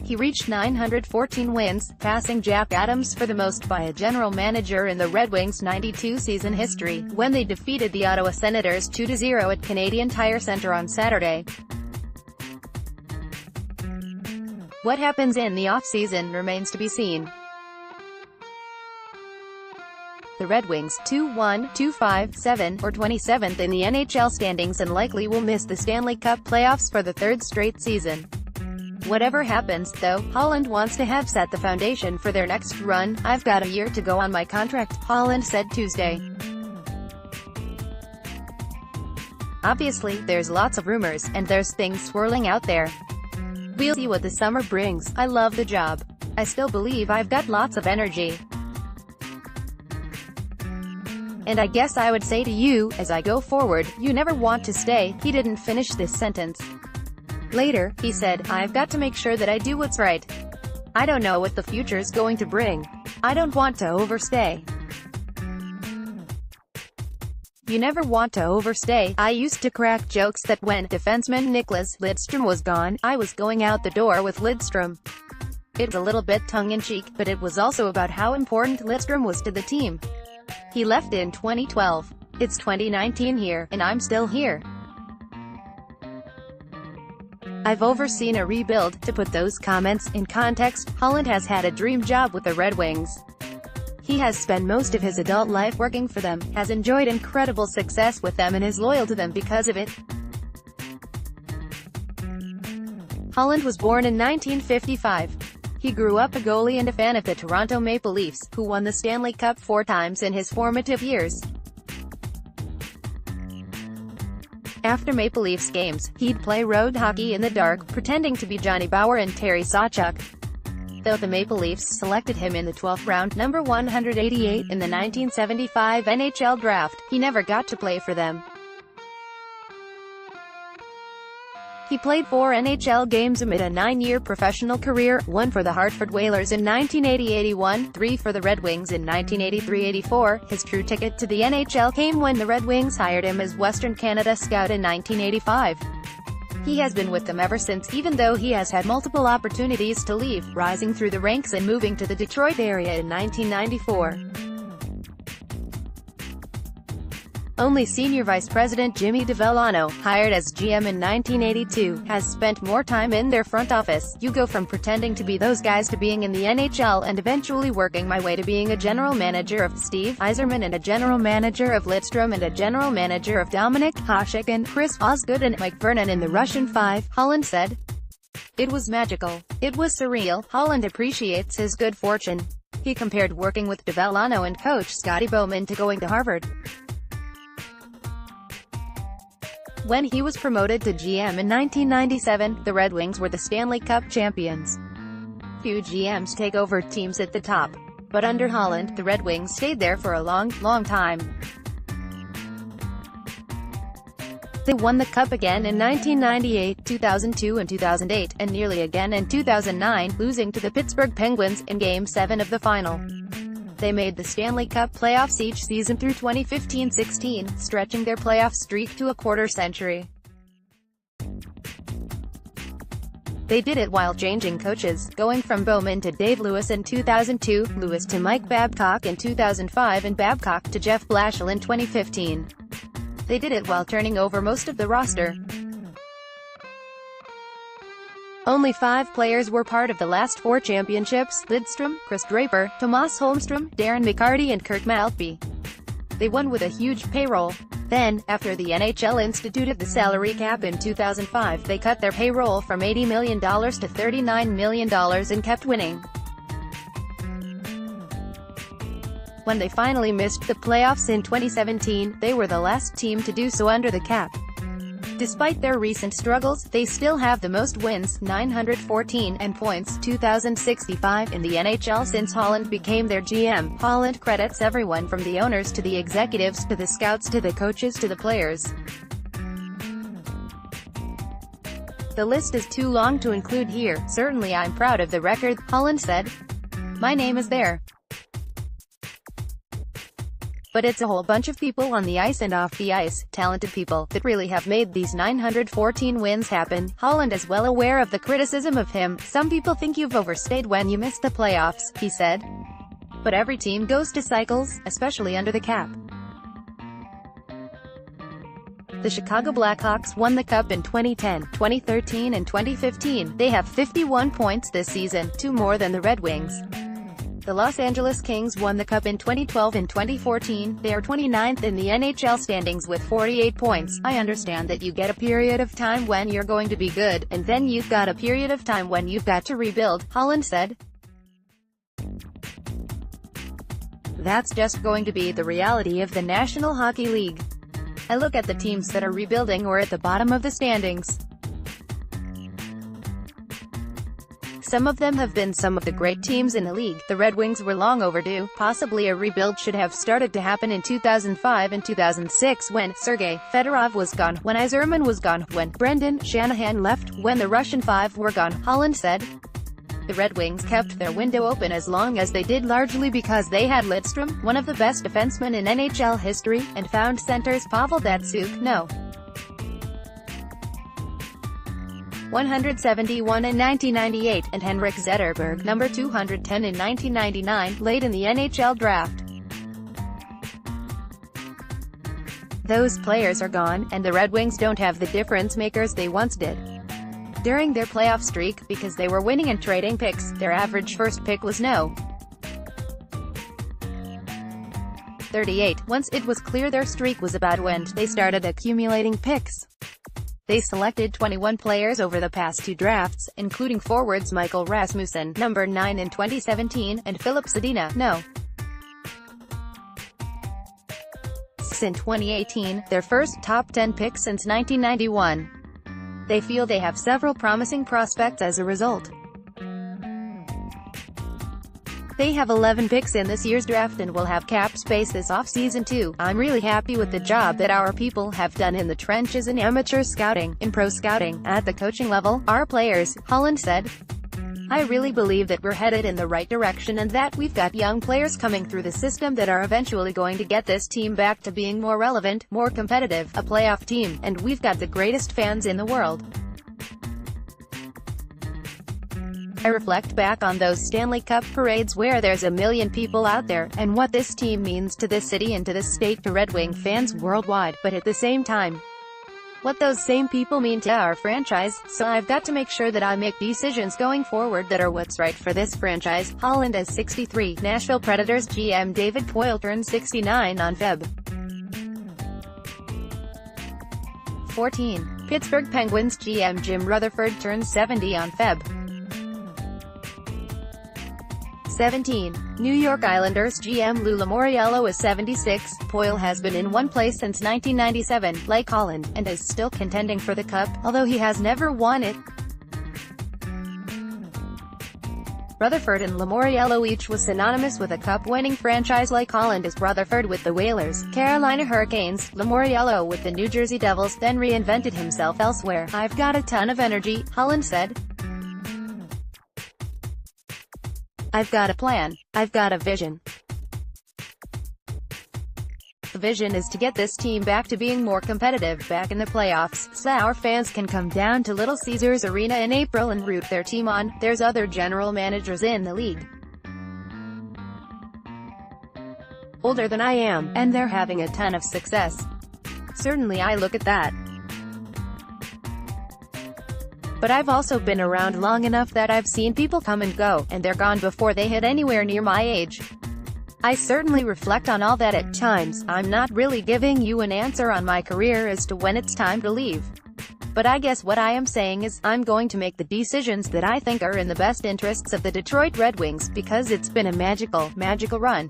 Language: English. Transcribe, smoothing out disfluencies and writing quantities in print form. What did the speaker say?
He reached 914 wins, passing Jack Adams for the most by a general manager in the Red Wings' 92-season history, when they defeated the Ottawa Senators 2-0 at Canadian Tire Centre on Saturday. What happens in the offseason remains to be seen. The Red Wings, 2-1, 2-5, 7, or 27th in the NHL standings and likely will miss the Stanley Cup Playoffs for the third straight season. Whatever happens, though, Holland wants to have set the foundation for their next run. "I've got a year to go on my contract," Holland said Tuesday. "Obviously, there's lots of rumors, and there's things swirling out there. We'll see what the summer brings. I love the job. I still believe I've got lots of energy. And I guess I would say to you, as I go forward, you never want to stay." He didn't finish this sentence. Later, he said, "I've got to make sure that I do what's right. I don't know what the future's going to bring. I don't want to overstay. You never want to overstay. I used to crack jokes that when defenseman Nicklas Lidstrom was gone, I was going out the door with Lidstrom. It was a little bit tongue-in-cheek, but it was also about how important Lidstrom was to the team. He left in 2012. It's 2019 here, and I'm still here. I've overseen a rebuild." To put those comments in context, Holland has had a dream job with the Red Wings. He has spent most of his adult life working for them, has enjoyed incredible success with them and is loyal to them because of it. Holland was born in 1955. He grew up a goalie and a fan of the Toronto Maple Leafs, who won the Stanley Cup 4 times in his formative years. After Maple Leafs games, he'd play road hockey in the dark, pretending to be Johnny Bower and Terry Sawchuk. Though the Maple Leafs selected him in the 12th round, number 188, in the 1975 NHL draft, he never got to play for them. He played 4 NHL games amid a 9-year professional career, 1 for the Hartford Whalers in 1980-81, 3 for the Red Wings in 1983-84. His true ticket to the NHL came when the Red Wings hired him as Western Canada scout in 1985. He has been with them ever since, even though he has had multiple opportunities to leave, rising through the ranks and moving to the Detroit area in 1994. Only Senior Vice President Jimmy DeVellano, hired as GM in 1982, has spent more time in their front office. "You go from pretending to be those guys to being in the NHL and eventually working my way to being a general manager of Steve Yzerman and a general manager of Lidstrom and a general manager of Dominik Hasek and Chris Osgood and Mike Vernon in the Russian Five," Holland said. "It was magical. It was surreal." Holland appreciates his good fortune. He compared working with DeVellano and coach Scotty Bowman to going to Harvard. When he was promoted to GM in 1997, the Red Wings were the Stanley Cup champions. Few GMs take over teams at the top. But under Holland, the Red Wings stayed there for a long time. They won the Cup again in 1998, 2002 and 2008, and nearly again in 2009, losing to the Pittsburgh Penguins in Game 7 of the final. They made the Stanley Cup Playoffs each season through 2015-16, stretching their playoff streak to a quarter-century. They did it while changing coaches, going from Bowman to Dave Lewis in 2002, Lewis to Mike Babcock in 2005 and Babcock to Jeff Blashill in 2015. They did it while turning over most of the roster. Only 5 players were part of the last 4 championships: Lidstrom, Chris Draper, Tomas Holmstrom, Darren McCarty and Kurt Maltby. They won with a huge payroll. Then, after the NHL instituted the salary cap in 2005, they cut their payroll from $80 million to $39 million and kept winning. When they finally missed the playoffs in 2017, they were the last team to do so under the cap. Despite their recent struggles, they still have the most wins, 914, and points, 2,065, in the NHL since Holland became their GM. Holland credits everyone from the owners to the executives to the scouts to the coaches to the players. The list is too long to include here. "Certainly I'm proud of the record," Holland said. "My name is there. But it's a whole bunch of people on the ice and off the ice, talented people, that really have made these 914 wins happen. Holland is well aware of the criticism of him. Some people think you've overstayed when you missed the playoffs, he said. But every team goes to cycles, especially under the cap. The Chicago Blackhawks won the Cup in 2010, 2013 and 2015. They have 51 points this season, 2 more than the Red Wings. The Los Angeles Kings won the Cup in 2012 and 2014. They are 29th in the NHL standings with 48 points. I understand that you get a period of time when you're going to be good, and then you've got a period of time when you've got to rebuild, Holland said. That's just going to be the reality of the National Hockey League. I look at the teams that are rebuilding or at the bottom of the standings. Some of them have been some of the great teams in the league. The Red Wings were long overdue. Possibly a rebuild should have started to happen in 2005 and 2006 when Sergei Fedorov was gone, when Yzerman was gone, when Brendan Shanahan left, when the Russian Five were gone, Holland said. The Red Wings kept their window open as long as they did, largely because they had Lidstrom, one of the best defensemen in NHL history, and found centers Pavel Datsyuk, no. 171 in 1998, and Henrik Zetterberg, number 210 in 1999, late in the NHL draft. Those players are gone, and the Red Wings don't have the difference makers they once did. During their playoff streak, because they were winning and trading picks, their average first pick was no. 38. Once it was clear their streak was about to end, they started accumulating picks. They selected 21 players over the past 2 drafts, including forwards Michael Rasmussen, number 9 in 2017, and Philip Zadina, no. 6 in 2018, their first top 10 pick since 1991. They feel they have several promising prospects as a result. They have 11 picks in this year's draft and will have cap space this offseason too. I'm really happy with the job that our people have done in the trenches, in amateur scouting, in pro scouting, at the coaching level, our players, Holland said. I really believe that we're headed in the right direction and that we've got young players coming through the system that are eventually going to get this team back to being more relevant, more competitive, a playoff team, and we've got the greatest fans in the world. I reflect back on those Stanley Cup parades where there's a million people out there, and what this team means to this city and to this state, to Red Wing fans worldwide, but at the same time, what those same people mean to our franchise, so I've got to make sure that I make decisions going forward that are what's right for this franchise. Holland is 63. Nashville Predators GM David Poile turned 69 on Feb. 14. Pittsburgh Penguins GM Jim Rutherford turned 70 on Feb. 17. New York Islanders GM Lou Lamoriello is 76. Poile has been in one place since 1997, like Holland, and is still contending for the Cup, although he has never won it. Rutherford and Lamoriello each was synonymous with a Cup-winning franchise like Holland is Rutherford with the Whalers, Carolina Hurricanes, Lamoriello with the New Jersey Devils, then reinvented himself elsewhere. I've got a ton of energy, Holland said. I've got a plan. I've got a vision. The vision is to get this team back to being more competitive, back in the playoffs, so our fans can come down to Little Caesars Arena in April and root their team on. There's other general managers in the league older than I am, and they're having a ton of success. Certainly I look at that. But I've also been around long enough that I've seen people come and go, and they're gone before they hit anywhere near my age. I certainly reflect on all that at times. I'm not really giving you an answer on my career as to when it's time to leave. But I guess what I am saying is, I'm going to make the decisions that I think are in the best interests of the Detroit Red Wings, because it's been a magical run.